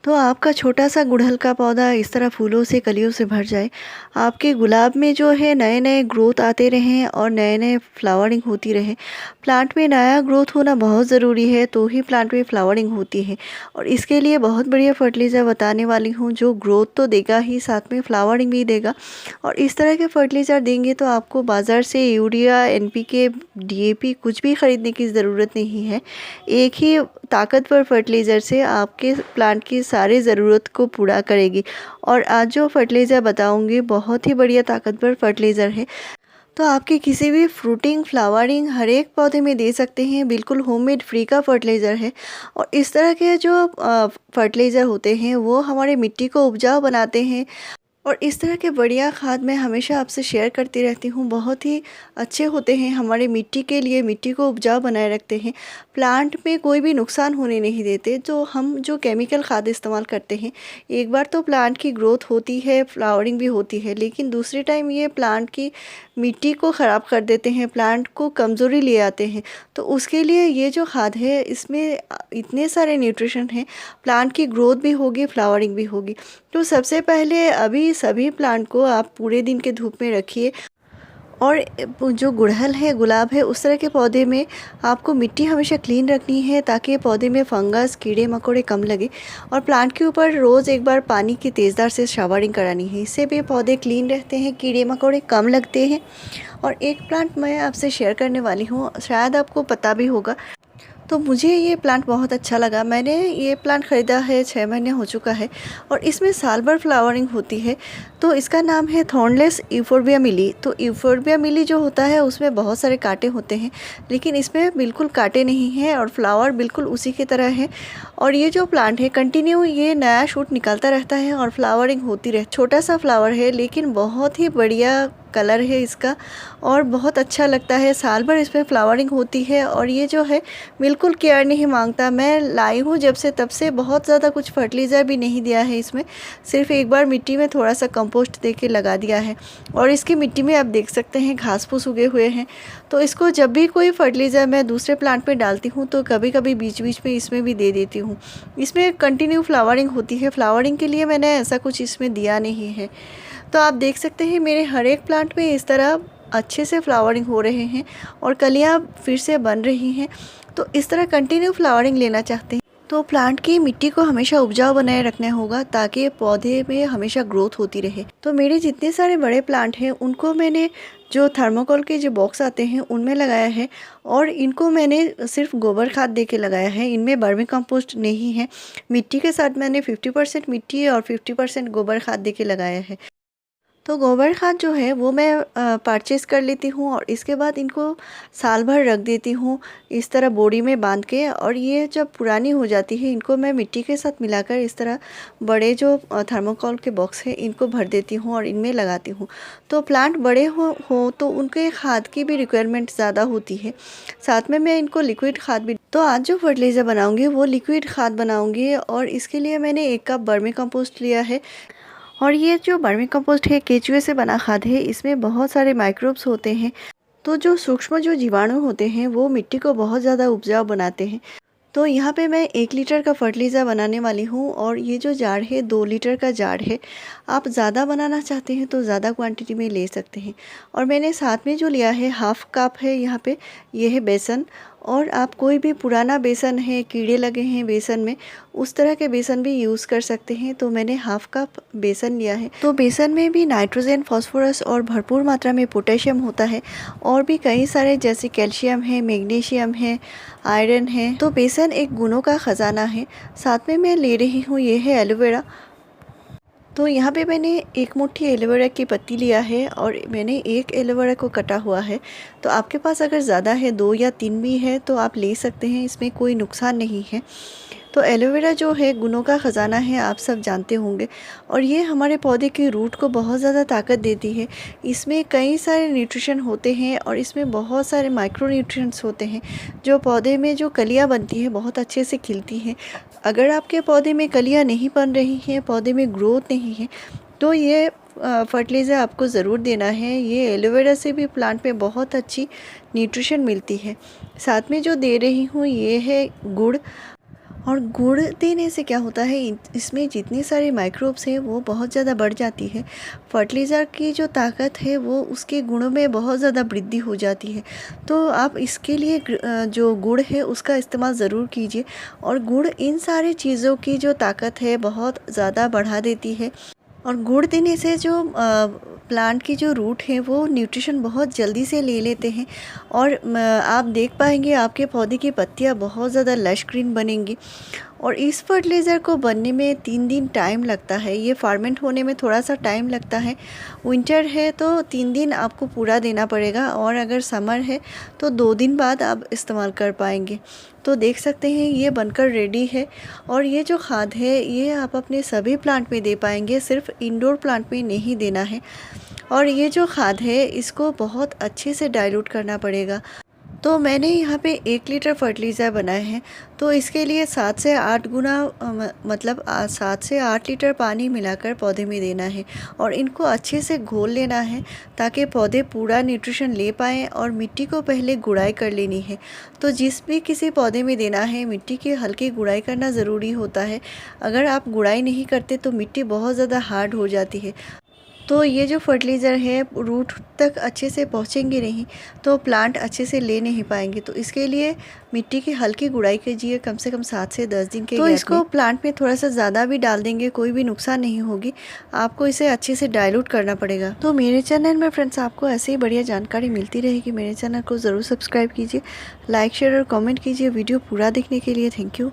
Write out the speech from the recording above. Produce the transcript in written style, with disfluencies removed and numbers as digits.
तो आपका छोटा-सा गुड़हल का पौधा इस तरह फूलों से, कलियों से भर जाए, आपके गुलाब में जो है नए-नए ग्रोथ आते रहें और नए-नए फ्लावरिंग होती रहे। प्लांट में नया ग्रोथ होना बहुत ज़रूरी है, तो ही प्लांट में फ्लावरिंग होती है। और इसके लिए बहुत बढ़िया फर्टिलाइज़र बताने वाली हूँ, जो ग्रोथ तो देगा ही, साथ में फ्लावरिंग भी देगा। और इस तरह के फर्टिलाइज़र देंगे तो आपको बाज़ार से यूरिया, एनपीके, डीएपी कुछ भी खरीदने की ज़रूरत नहीं है। एक ही ताकतवर फर्टिलाइज़र से आपके प्लांट की सारी ज़रूरत को पूरा करेगी। और आज जो फर्टिलाइज़र बताऊंगी बहुत ही बढ़िया ताकतवर फर्टिलाइज़र है, तो आपके किसी भी फ्रूटिंग, फ्लावरिंग हर एक पौधे में दे सकते हैं। बिल्कुल होममेड फ्री का फर्टिलाइज़र है। और इस तरह के जो फर्टिलाइज़र होते हैं वो हमारे मिट्टी को उपजाऊ बनाते हैं। और इस तरह के बढ़िया खाद मैं हमेशा आपसे शेयर करती रहती हूँ, बहुत ही अच्छे होते हैं हमारे मिट्टी के लिए, मिट्टी को उपजाऊ बनाए रखते हैं, प्लांट में कोई भी नुकसान होने नहीं देते। तो हम जो केमिकल खाद इस्तेमाल करते हैं, एक बार तो प्लांट की ग्रोथ होती है, फ्लावरिंग भी होती है, लेकिन दूसरे टाइम ये प्लांट की मिट्टी को ख़राब कर देते हैं, प्लांट को कमज़ोरी ले आते हैं। तो उसके लिए ये जो खाद है, इसमें इतने सारे न्यूट्रिशन हैं, प्लांट की ग्रोथ भी होगी, फ्लावरिंग भी होगी। तो सबसे पहले अभी सभी प्लांट को आप पूरे दिन के धूप में रखिए। और जो गुड़हल है, गुलाब है, उस तरह के पौधे में आपको मिट्टी हमेशा क्लीन रखनी है, ताकि पौधे में फंगस, कीड़े मकोड़े कम लगे। और प्लांट के ऊपर रोज़ एक बार पानी की तेज़दार से शावरिंग करानी है, इससे भी पौधे क्लीन रहते हैं, कीड़े मकोड़े कम लगते हैं। और एक प्लांट मैं आपसे शेयर करने वाली हूँ, शायद आपको पता भी होगा। तो मुझे ये प्लांट बहुत अच्छा लगा। मैंने ये प्लांट ख़रीदा है, 6 महीने हो चुका है और इसमें साल भर फ्लावरिंग होती है। तो इसका नाम है थॉर्नलेस यूफोर्बिया मिली। तो यूफोर्बिया मिली जो होता है उसमें बहुत सारे कांटे होते हैं, लेकिन इसमें बिल्कुल कांटे नहीं हैं और फ्लावर बिल्कुल उसी की तरह है। और ये जो प्लांट है कंटिन्यू ये नया शूट निकलता रहता है और फ्लावरिंग होती रहे। छोटा सा फ्लावर है लेकिन बहुत ही बढ़िया कलर है इसका और बहुत अच्छा लगता है। साल भर इसमें फ्लावरिंग होती है और ये जो है बिल्कुल केयर नहीं मांगता। मैं लाई हूँ जब से तब से बहुत ज़्यादा कुछ फर्टिलाइज़र भी नहीं दिया है इसमें, सिर्फ एक बार मिट्टी में थोड़ा सा कंपोस्ट दे के लगा दिया है। और इसकी मिट्टी में आप देख सकते हैं घास फूस उगे हुए हैं। तो इसको जब भी कोई फर्टिलाइज़र मैं दूसरे प्लांट में डालती हूँ तो कभी कभी बीच बीच में इसमें भी दे देती हूँ। इसमें कंटिन्यू फ्लावरिंग होती है, फ्लावरिंग के लिए मैंने ऐसा कुछ इसमें दिया नहीं है। तो आप देख सकते हैं मेरे हर एक प्लांट में इस तरह अच्छे से फ्लावरिंग हो रहे हैं और कलियां फिर से बन रही हैं। तो इस तरह कंटिन्यू फ्लावरिंग लेना चाहते हैं तो प्लांट की मिट्टी को हमेशा उपजाऊ बनाए रखना होगा, ताकि पौधे में हमेशा ग्रोथ होती रहे। तो मेरे जितने सारे बड़े प्लांट हैं उनको मैंने जो थर्मोकोल के जो बॉक्स आते हैं उनमें लगाया है और इनको मैंने सिर्फ गोबर खाद दे के लगाया है। इनमें वर्मी कंपोस्ट नहीं है। मिट्टी के साथ मैंने 50% मिट्टी और 50% गोबर खाद दे के लगाया है। तो गोबर खाद जो है वो मैं परचेज़ कर लेती हूँ और इसके बाद इनको साल भर रख देती हूँ इस तरह बोरी में बांध के। और ये जब पुरानी हो जाती है इनको मैं मिट्टी के साथ मिलाकर इस तरह बड़े जो थर्मोकोल के बॉक्स है इनको भर देती हूँ और इनमें लगाती हूँ। तो प्लांट बड़े हो तो उनके खाद की भी रिक्वायरमेंट ज़्यादा होती है। साथ में मैं इनको लिक्विड खाद भी, तो आज जो फर्टिलाइज़र बनाऊँगी वो लिक्विड खाद बनाऊँगी और इसके लिए मैंने 1 कप वर्मी कंपोस्ट लिया है। और ये जो वर्मी कंपोस्ट है केचुए से बना खाद है, इसमें बहुत सारे माइक्रोब्स होते हैं। तो जो सूक्ष्म जो जीवाणु होते हैं वो मिट्टी को बहुत ज़्यादा उपजाऊ बनाते हैं। तो यहाँ पे मैं 1 लीटर का फर्टिलाइज़र बनाने वाली हूँ और ये जो जार है 2 लीटर का जार है। आप ज़्यादा बनाना चाहते हैं तो ज़्यादा क्वांटिटी में ले सकते हैं। और मैंने साथ में जो लिया है हाफ़ कप है यहाँ पे, ये है बेसन। और आप कोई भी पुराना बेसन है, कीड़े लगे हैं बेसन में, उस तरह के बेसन भी यूज़ कर सकते हैं। तो मैंने हाफ़ कप बेसन लिया है। तो बेसन में भी नाइट्रोजन, फास्फोरस और भरपूर मात्रा में पोटेशियम होता है और भी कई सारे जैसे कैल्शियम है, मैग्नीशियम है, आयरन है। तो बेसन एक गुणों का ख़जाना है। साथ में मैं ले रही हूँ ये है एलोवेरा। तो यहाँ पे मैंने 1 मुट्ठी एलोवेरा की पत्ती लिया है और मैंने 1 एलोवेरा को कटा हुआ है। तो आपके पास अगर ज़्यादा है, 2 या 3 भी है तो आप ले सकते हैं, इसमें कोई नुकसान नहीं है। तो एलोवेरा जो है गुणों का ख़जाना है, आप सब जानते होंगे। और ये हमारे पौधे की रूट को बहुत ज़्यादा ताकत देती है। इसमें कई सारे न्यूट्रिशन होते हैं और इसमें बहुत सारे माइक्रो न्यूट्रिएंट्स होते हैं जो पौधे में जो कलियाँ बनती हैं बहुत अच्छे से खिलती हैं। अगर आपके पौधे में कलियाँ नहीं बन रही हैं, पौधे में ग्रोथ नहीं है, तो ये फर्टिलाइज़र आपको ज़रूर देना है। ये एलोवेरा से भी प्लांट में बहुत अच्छी न्यूट्रिशन मिलती है। साथ में जो दे रही हूँ ये है गुड़। और गुड़ देने से क्या होता है, इसमें जितनी सारी माइक्रोब्स हैं वो बहुत ज़्यादा बढ़ जाती है। फर्टिलाइज़र की जो ताकत है वो उसके गुणों में बहुत ज़्यादा वृद्धि हो जाती है। तो आप इसके लिए जो गुड़ है उसका इस्तेमाल ज़रूर कीजिए। और गुड़ इन सारी चीज़ों की जो ताकत है बहुत ज़्यादा बढ़ा देती है। और गुड़ देने से जो प्लांट की जो रूट है वो न्यूट्रिशन बहुत जल्दी से ले लेते हैं। और आप देख पाएंगे आपके पौधे की पत्तियां बहुत ज़्यादा लश ग्रीन बनेंगी। और इस फर्टिलाइज़र को बनने में 3 दिन टाइम लगता है, ये फार्मेंट होने में थोड़ा सा टाइम लगता है। विंटर है तो 3 दिन आपको पूरा देना पड़ेगा, और अगर समर है तो 2 दिन बाद आप इस्तेमाल कर पाएंगे। तो देख सकते हैं ये बनकर रेडी है। और ये जो खाद है ये आप अपने सभी प्लांट में दे पाएंगे, सिर्फ इंडोर प्लांट में नहीं देना है। और ये जो खाद है इसको बहुत अच्छे से डाइल्यूट करना पड़ेगा। तो मैंने यहाँ पे 1 लीटर फर्टिलाइज़र बनाए हैं। तो इसके लिए 7 से 8 गुना मतलब 7 से 8 लीटर पानी मिलाकर पौधे में देना है। और इनको अच्छे से घोल लेना है ताकि पौधे पूरा न्यूट्रिशन ले पाएँ। और मिट्टी को पहले गुड़ाई कर लेनी है। तो जिस भी किसी पौधे में देना है मिट्टी की हल्की गुड़ाई करना ज़रूरी होता है। अगर आप गुड़ाई नहीं करते तो मिट्टी बहुत ज़्यादा हार्ड हो जाती है। तो ये जो फर्टिलाइज़र है रूट तक अच्छे से पहुँचेंगे नहीं तो प्लांट अच्छे से ले नहीं पाएंगे। तो इसके लिए मिट्टी की हल्की गुड़ाई कीजिए कम से कम 7 से 10 दिन के तो इसको प्लांट में थोड़ा सा ज़्यादा भी डाल देंगे कोई भी नुकसान नहीं होगी। आपको इसे अच्छे से डाइल्यूट करना पड़ेगा। तो मेरे चैनल में फ्रेंड्स आपको ऐसे ही बढ़िया जानकारी मिलती रहेगी। मेरे चैनल को ज़रूर सब्सक्राइब कीजिए, लाइक शेयर और कॉमेंट कीजिए। वीडियो पूरा देखने के लिए थैंक यू।